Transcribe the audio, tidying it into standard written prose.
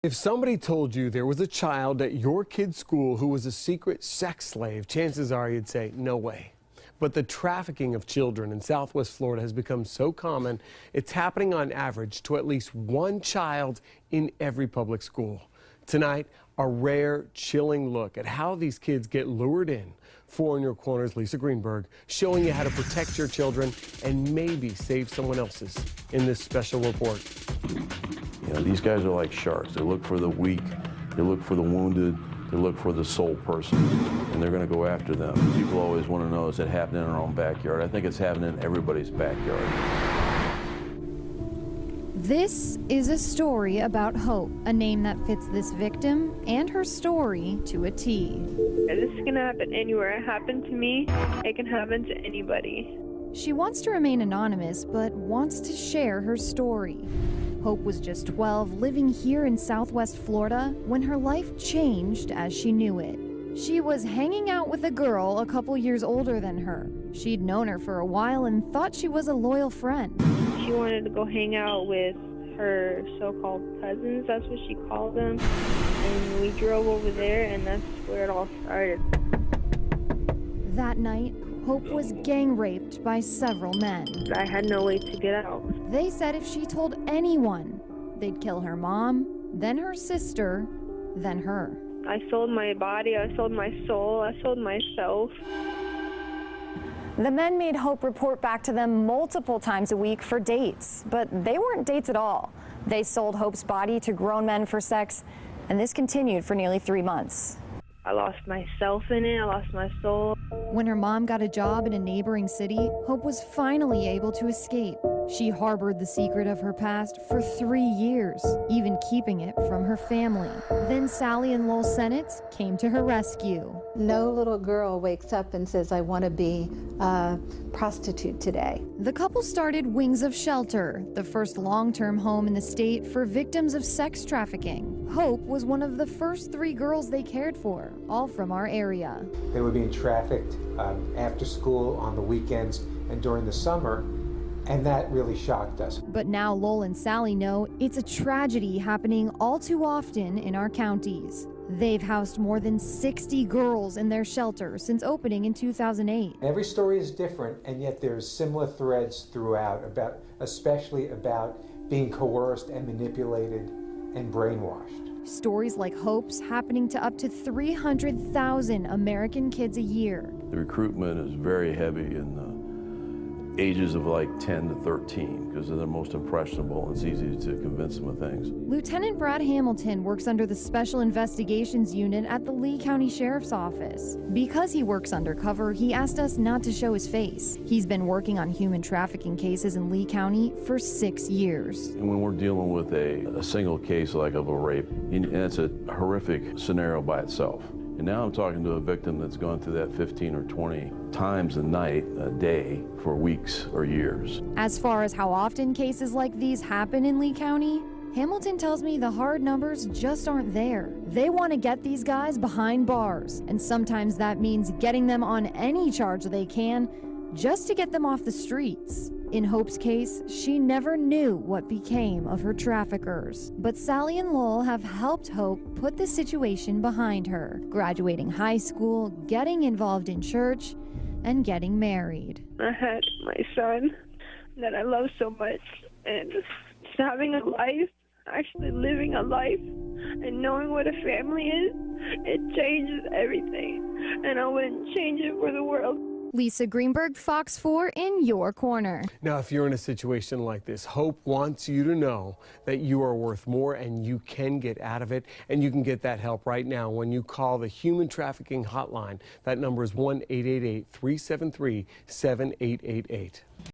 If somebody told you there was a child at your kid's school who was a secret sex slave, chances are you'd say, no way. But the trafficking of children in Southwest Florida has become so common, it's happening on average to at least one child in every public school. Tonight, a rare, chilling look at how these kids get lured in. 4 in Your Corner's Lisa Greenberg showing you how to protect your children and maybe save someone else's in this special report. You know, these guys are like sharks. They look for the weak, they look for the wounded, they look for the sole person, and they're going to go after them. People always want to know, is it happening in our own backyard? I think it's happening in everybody's backyard. This is a story about Hope, a name that fits this victim and her story to a T. This can happen anywhere. It happened to me. It can happen to anybody. She wants to remain anonymous, but wants to share her story. Hope was just 12, living here in Southwest Florida, when her life changed as she knew it. She was hanging out with a girl a couple years older than her. She'd known her for a while and thought she was a loyal friend. She wanted to go hang out with her so-called cousins, that's what she called them. And we drove over there, and that's where it all started. That night, Hope was gang raped by several men. I had no way to get out. They said if she told anyone, they'd kill her mom, then her sister, then her. I sold my body, I sold my soul, I sold myself. The men made Hope report back to them multiple times a week for dates, but they weren't dates at all. They sold Hope's body to grown men for sex, and this continued for nearly 3 months. I lost myself in it, I lost my soul. When her mom got a job in a neighboring city, Hope was finally able to escape. She harbored the secret of her past for 3 years, even keeping it from her family. Then Sally and Lowell Sennett came to her rescue. No little girl wakes up and says, I want to be a prostitute today. The couple started Wings of Shelter, the first long-term home in the state for victims of sex trafficking. Hope was one of the first 3 girls they cared for, all from our area. They were being trafficked after school, on the weekends, and during the summer, and that really shocked us. But now Lowell and Sally know it's a tragedy happening all too often in our counties. They've housed more than 60 girls in their shelter since opening in 2008. Every story is different, and yet there's similar threads throughout, especially about being coerced and manipulated and brainwashed. Stories like Hope's happening to up to 300,000 American kids a year. The recruitment is very heavy in the ages of like 10 to 13 because they're the most impressionable and it's easy to convince them of things. Lieutenant Brad Hamilton works under the Special Investigations Unit at the Lee County Sheriff's Office. Because he works undercover, he asked us not to show his face. He's been working on human trafficking cases in Lee County for 6 years. And when we're dealing with a single case like of a rape, and it's a horrific scenario by itself. And now I'm talking to a victim that's gone through that 15 or 20 times a night, a day, for weeks or years. As far as how often cases like these happen in Lee County, Hamilton tells me the hard numbers just aren't there. They want to get these guys behind bars, and sometimes that means getting them on any charge they can just to get them off the streets. In Hope's case, she never knew what became of her traffickers. But Sally and Lowell have helped Hope put the situation behind her, graduating high school, getting involved in church, and getting married. I had my son that I love so much, and just having a life, actually living a life, and knowing what a family is, it changes everything, and I wouldn't change it for the world. Lisa Greenberg, Fox 4 in your corner. Now, if you're in a situation like this, Hope wants you to know that you are worth more and you can get out of it. And you can get that help right now when you call the Human Trafficking Hotline. That number is 1-888-373-7888.